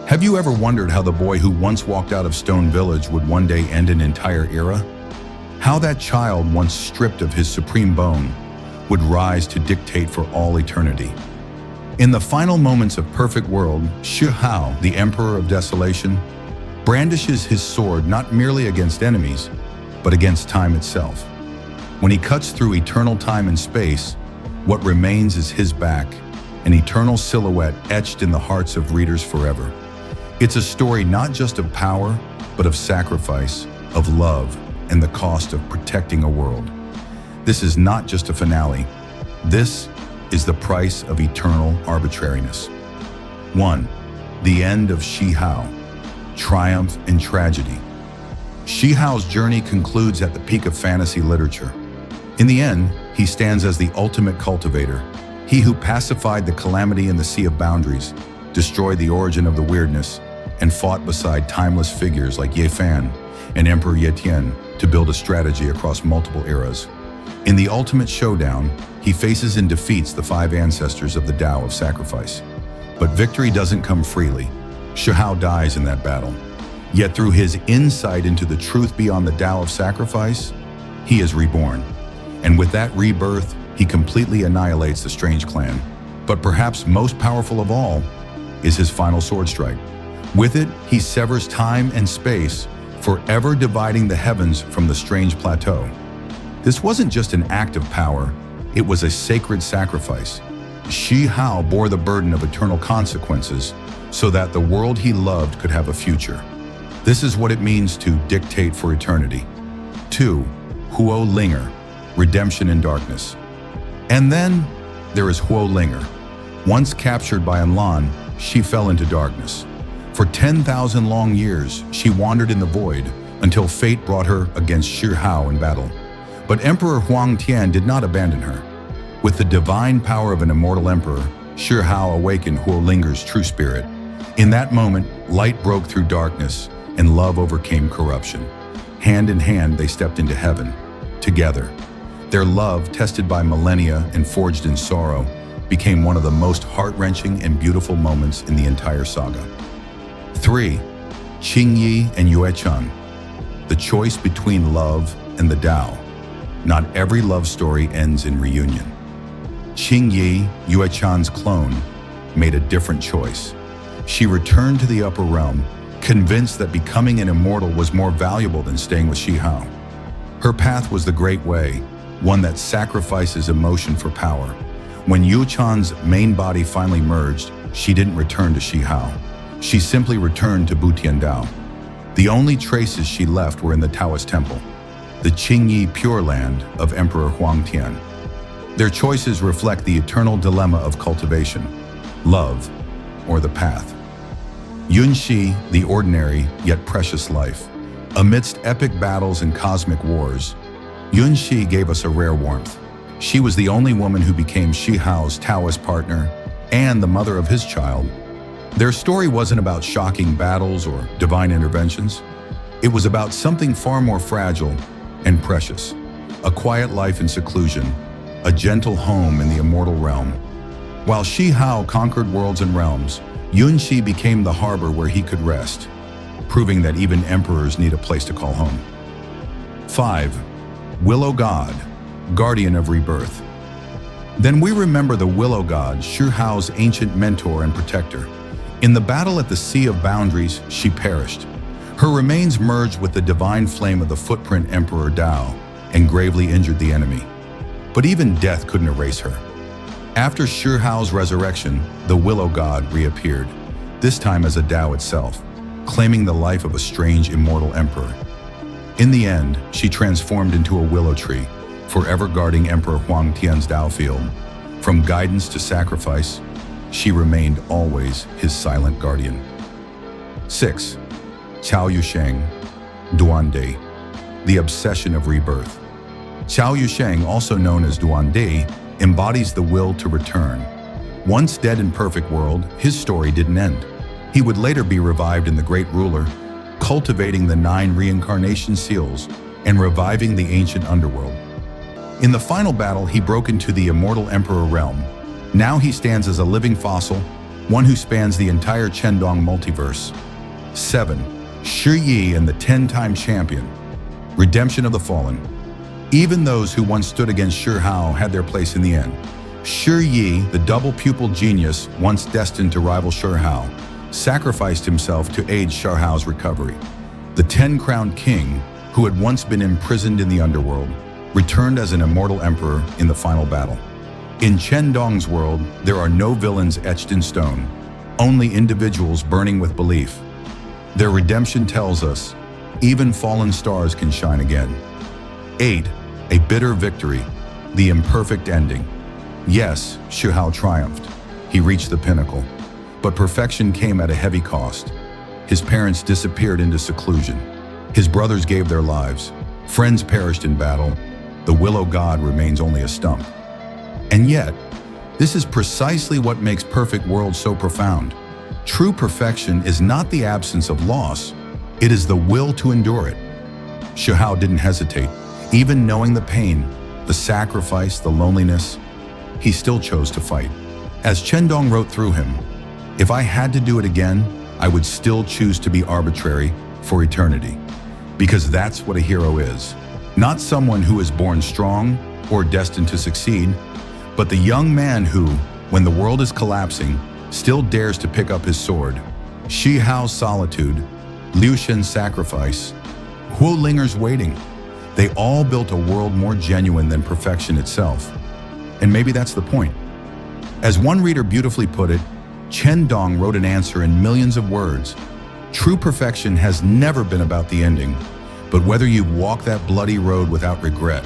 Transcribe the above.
Have you ever wondered how the boy who once walked out of Stone Village would one day end an entire era? How that child, once stripped of his supreme bone, would rise to dictate for all eternity? In the final moments of perfect world, Shi Hao, the Emperor of Desolation, brandishes his sword not merely against enemies, but against time itself. When he cuts through eternal time and space, what remains is his back, an eternal silhouette etched in the hearts of readers forever. It's a story not just of power, but of sacrifice, of love, and the cost of protecting a world. This is not just a finale. This is the price of eternal arbitrariness. 1. The end of Shi Hao, triumph and tragedy. Shi Hao's journey concludes at the peak of fantasy literature. In the end, he stands as the ultimate cultivator, he who pacified the calamity in the sea of boundaries, destroyed the origin of the weirdness, and fought beside timeless figures like Yuechan and Emperor Yuechan to build a strategy across multiple eras. In the ultimate showdown, he faces and defeats the 5 ancestors of the Dao of Sacrifice. But victory doesn't come freely. Shi Hao dies in that battle. Yet through his insight into the truth beyond the Dao of Sacrifice, he is reborn. And with that rebirth, he completely annihilates the strange clan. But perhaps most powerful of all is his final sword strike. With it, he severs time and space, forever dividing the heavens from the strange plateau. This wasn't just an act of power, it was a sacred sacrifice. Shi Hao bore the burden of eternal consequences so that the world he loved could have a future. This is what it means to dictate for eternity. 2. Huo Ling'er, redemption in darkness. And then there is Huo Ling'er. Once captured by Enlan, she fell into darkness. For 10,000 long years, she wandered in the void until fate brought her against Shi Hao in battle. But Emperor Huang Tian did not abandon her. With the divine power of an immortal emperor, Shi Hao awakened Huo Ling'er's true spirit. In that moment, light broke through darkness and love overcame corruption. Hand in hand, they stepped into heaven, together. Their love, tested by millennia and forged in sorrow, became one of the most heart-wrenching and beautiful moments in the entire saga. 3. Qingyi and Yuechan, the choice between love and the Dao. Not every love story ends in reunion. Qingyi, Yuechan's clone, made a different choice. She returned to the upper realm, convinced that becoming an immortal was more valuable than staying with Shi Hao. Her path was the Great Way, one that sacrifices emotion for power. When Yuechan's main body finally merged, she didn't return to Shi Hao. She simply returned to Butian Dao. The only traces she left were in the Taoist temple, the Qingyi Pure Land of Emperor Huang Tian. Their choices reflect the eternal dilemma of cultivation, love, or the path. Yunxi, the ordinary yet precious life. Amidst epic battles and cosmic wars, Yunxi gave us a rare warmth. She was the only woman who became Shi Hao's Taoist partner and the mother of his child. Their story wasn't about shocking battles or divine interventions. It was about something far more fragile and precious. A quiet life in seclusion, a gentle home in the immortal realm. While Shi Hao conquered worlds and realms, Yunxi became the harbor where he could rest, proving that even emperors need a place to call home. 5. Willow God, guardian of rebirth. Then we remember the Willow God, Shi Hao's ancient mentor and protector. In the battle at the Sea of Boundaries, she perished. Her remains merged with the divine flame of the footprint Emperor Dao and gravely injured the enemy. But even death couldn't erase her. After Shi Hao's resurrection, the Willow God reappeared, this time as a Dao itself, claiming the life of a strange immortal emperor. In the end, she transformed into a willow tree, forever guarding Emperor Huang Tian's Dao field. From guidance to sacrifice, she remained always his silent guardian. 6. Cao Yusheng, Duan, the obsession of rebirth. Cao Yusheng, also known as Duan, embodies the will to return. Once dead in perfect world, his story didn't end. He would later be revived in the Great Ruler, cultivating the 9 reincarnation seals and reviving the ancient underworld. In the final battle, he broke into the immortal Emperor realm. Now he stands as a living fossil, one who spans the entire Chen Dong multiverse. 7. Shi Yi and the 10-time champion. Redemption of the fallen. Even those who once stood against Shi Hao had their place in the end. Shi Yi, the double-pupiled genius once destined to rival Shi Hao, sacrificed himself to aid Shi Hao's recovery. The 10-crowned king, who had once been imprisoned in the underworld, returned as an immortal emperor in the final battle. In Chen Dong's world, there are no villains etched in stone, only individuals burning with belief. Their redemption tells us, even fallen stars can shine again. 8. A bitter victory, the imperfect ending. Yes, Shi Hao triumphed. He reached the pinnacle. But perfection came at a heavy cost. His parents disappeared into seclusion. His brothers gave their lives. Friends perished in battle. The Willow God remains only a stump. And yet, this is precisely what makes perfect world so profound. True perfection is not the absence of loss, it is the will to endure it. Shi Hao didn't hesitate. Even knowing the pain, the sacrifice, the loneliness, he still chose to fight. As Chen Dong wrote through him, "If I had to do it again, I would still choose to be arbitrary for eternity." Because that's what a hero is. Not someone who is born strong or destined to succeed, but the young man who, when the world is collapsing, still dares to pick up his sword. Shi Hao's solitude, Liu Shen's sacrifice, Huo Ling'er's waiting. They all built a world more genuine than perfection itself. And maybe that's the point. As one reader beautifully put it, Chen Dong wrote an answer in millions of words. True perfection has never been about the ending, but whether you've walked that bloody road without regret,